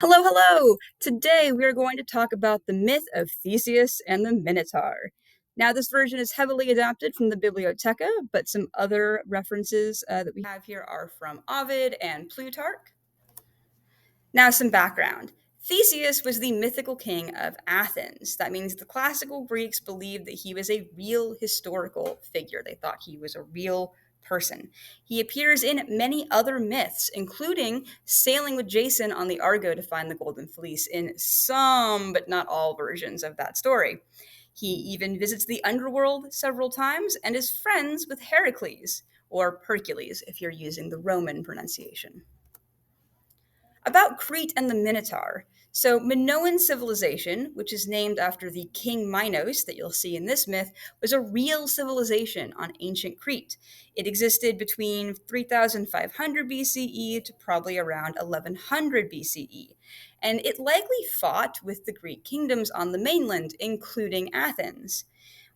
Hello, hello! Today we are going to talk about the myth of Theseus and the Minotaur. Now, this version is heavily adapted from the Bibliotheca, but some other references that we have here are from Ovid and Plutarch. Now, some background. Theseus was the mythical king of Athens. That means the classical Greeks believed that he was a real historical figure. They thought he was a real person. He appears in many other myths, including sailing with Jason on the Argo to find the Golden Fleece in some, but not all, versions of that story. He even visits the underworld several times and is friends with Heracles, or Hercules if you're using the Roman pronunciation. About Crete and the Minotaur. So, Minoan civilization, which is named after the king Minos that you'll see in this myth, was a real civilization on ancient Crete. It existed between 3500 BCE to probably around 1100 BCE, and it likely fought with the Greek kingdoms on the mainland, including Athens.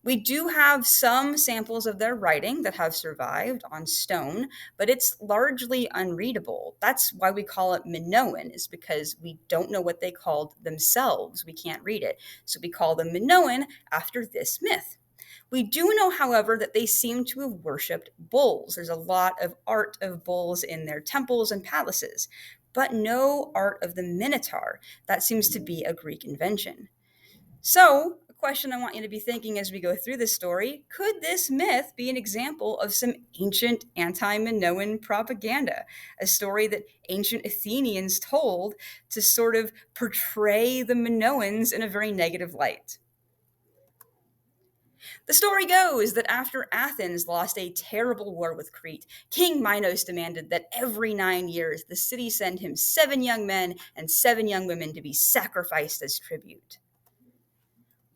We do have some samples of their writing that have survived on stone, but it's largely unreadable. That's why we call it Minoan, is because we don't know what they called themselves. We can't read it. So we call them Minoan after this myth. We do know, however, that they seem to have worshipped bulls. There's a lot of art of bulls in their temples and palaces, but no art of the Minotaur. That seems to be a Greek invention. So, a question I want you to be thinking as we go through this story: could this myth be an example of some ancient anti Minoan propaganda? A story that ancient Athenians told to sort of portray the Minoans in a very negative light. The story goes that after Athens lost a terrible war with Crete, King Minos demanded that every 9 years the city send him 7 young men and 7 young women to be sacrificed as tribute.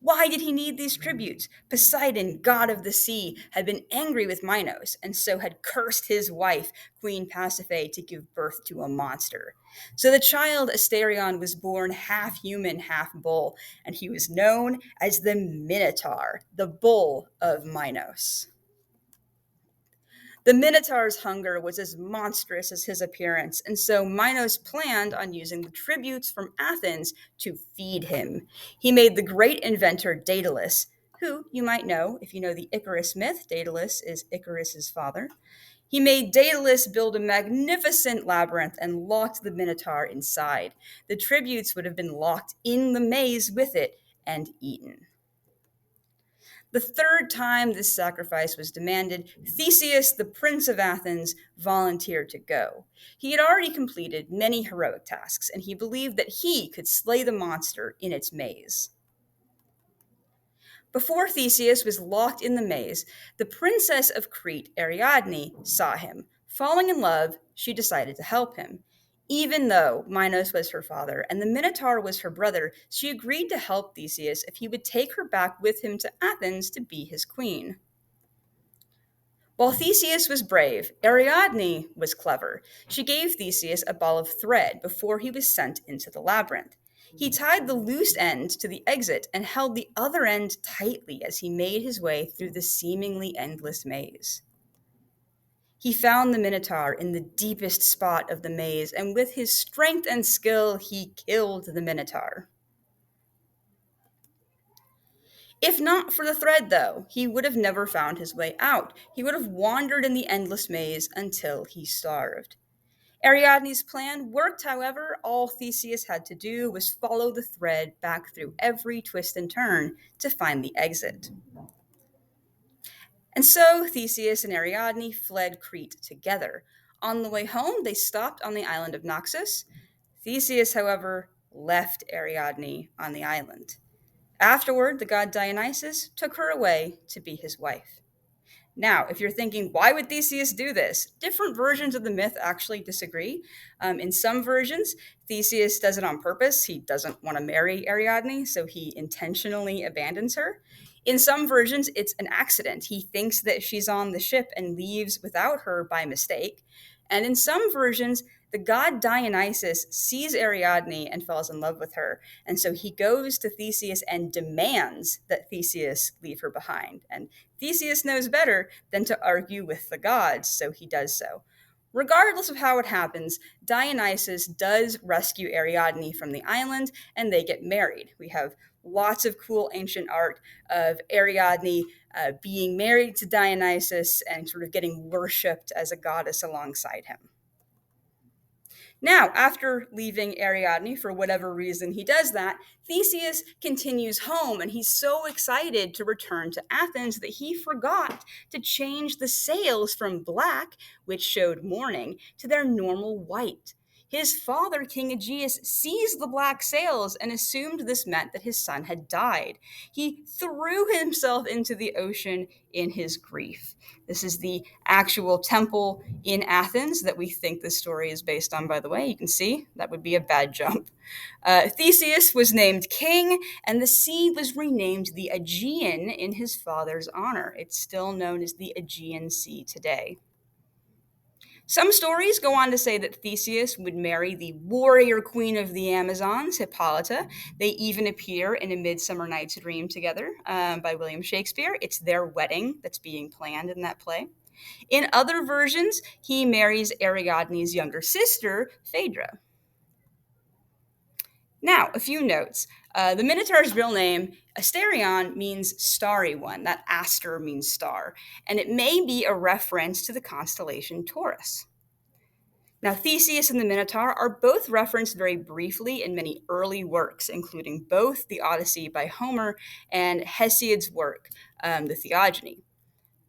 Why did he need these tributes? Poseidon, god of the sea, had been angry with Minos and so had cursed his wife, Queen Pasiphae, to give birth to a monster. So the child Asterion was born half human, half bull, and he was known as the Minotaur, the bull of Minos. The Minotaur's hunger was as monstrous as his appearance, and so Minos planned on using the tributes from Athens to feed him. He made the great inventor Daedalus, who you might know if you know the Icarus myth. Daedalus is Icarus's father. He made Daedalus build a magnificent labyrinth and locked the Minotaur inside. The tributes would have been locked in the maze with it and eaten. The third time this sacrifice was demanded, Theseus, the prince of Athens, volunteered to go. He had already completed many heroic tasks, and he believed that he could slay the monster in its maze. Before Theseus was locked in the maze, the princess of Crete, Ariadne, saw him. Falling in love, she decided to help him. Even though Minos was her father and the Minotaur was her brother, she agreed to help Theseus if he would take her back with him to Athens to be his queen. While Theseus was brave, Ariadne was clever. She gave Theseus a ball of thread before he was sent into the labyrinth. He tied the loose end to the exit and held the other end tightly as he made his way through the seemingly endless maze. He found the Minotaur in the deepest spot of the maze, and with his strength and skill, he killed the Minotaur. If not for the thread, though, he would have never found his way out. He would have wandered in the endless maze until he starved. Ariadne's plan worked, however. All Theseus had to do was follow the thread back through every twist and turn to find the exit. And so Theseus and Ariadne fled Crete together. On the way home, they stopped on the island of Naxos. Theseus, however, left Ariadne on the island. Afterward, the god Dionysus took her away to be his wife. Now, if you're thinking, why would Theseus do this? Different versions of the myth actually disagree. In some versions, Theseus does it on purpose. He doesn't want to marry Ariadne, so he intentionally abandons her. In some versions, it's an accident. He thinks that she's on the ship and leaves without her by mistake. And in some versions, the god Dionysus sees Ariadne and falls in love with her. And so he goes to Theseus and demands that Theseus leave her behind. And Theseus knows better than to argue with the gods, so he does so. Regardless of how it happens, Dionysus does rescue Ariadne from the island and they get married. We have lots of cool ancient art of Ariadne being married to Dionysus and sort of getting worshipped as a goddess alongside him. Now, after leaving Ariadne, for whatever reason he does that, Theseus continues home and he's so excited to return to Athens that he forgot to change the sails from black, which showed mourning, to their normal white. His father, King Aegeus, sees the black sails and assumed this meant that his son had died. He threw himself into the ocean in his grief. This is the actual temple in Athens that we think this story is based on, by the way. You can see that would be a bad jump. Theseus was named king, and the sea was renamed the Aegean in his father's honor. It's still known as the Aegean Sea today. Some stories go on to say that Theseus would marry the warrior queen of the Amazons, Hippolyta. They even appear in A Midsummer Night's Dream together by William Shakespeare. It's their wedding that's being planned in that play. In other versions, he marries Ariadne's younger sister, Phaedra. Now, a few notes. The Minotaur's real name, Asterion, means starry one. That aster means star. And it may be a reference to the constellation Taurus. Now, Theseus and the Minotaur are both referenced very briefly in many early works, including both the Odyssey by Homer and Hesiod's work, the Theogony.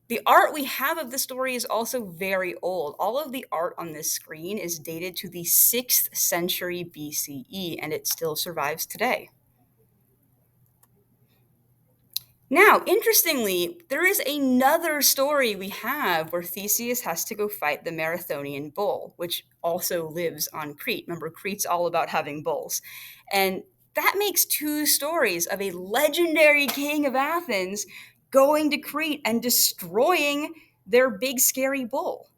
The art we have of the story is also very old. All of the art on this screen is dated to the 6th century BCE, and it still survives today. Now, interestingly, there is another story we have where Theseus has to go fight the Marathonian bull, which also lives on Crete. Remember, Crete's all about having bulls. And that makes two stories of a legendary king of Athens going to Crete and destroying their big scary bull.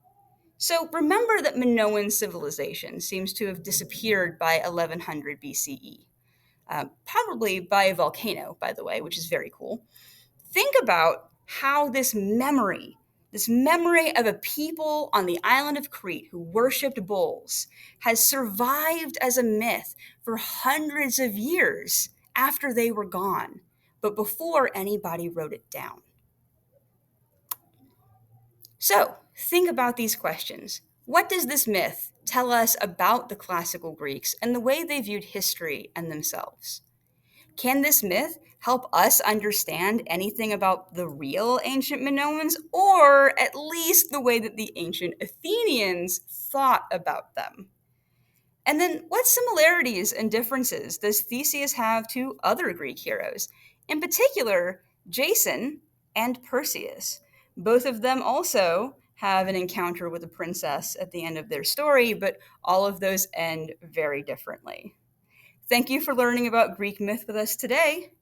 So remember that Minoan civilization seems to have disappeared by 1100 BCE, probably by a volcano, by the way, which is very cool. Think about how this memory of a people on the island of Crete who worshipped bulls, has survived as a myth for hundreds of years after they were gone, but before anybody wrote it down. So, think about these questions. What does this myth tell us about the classical Greeks and the way they viewed history and themselves? Can this myth help us understand anything about the real ancient Minoans, or at least the way that the ancient Athenians thought about them? And then, what similarities and differences does Theseus have to other Greek heroes? In particular, Jason and Perseus. Both of them also have an encounter with a princess at the end of their story, but all of those end very differently. Thank you for learning about Greek myth with us today.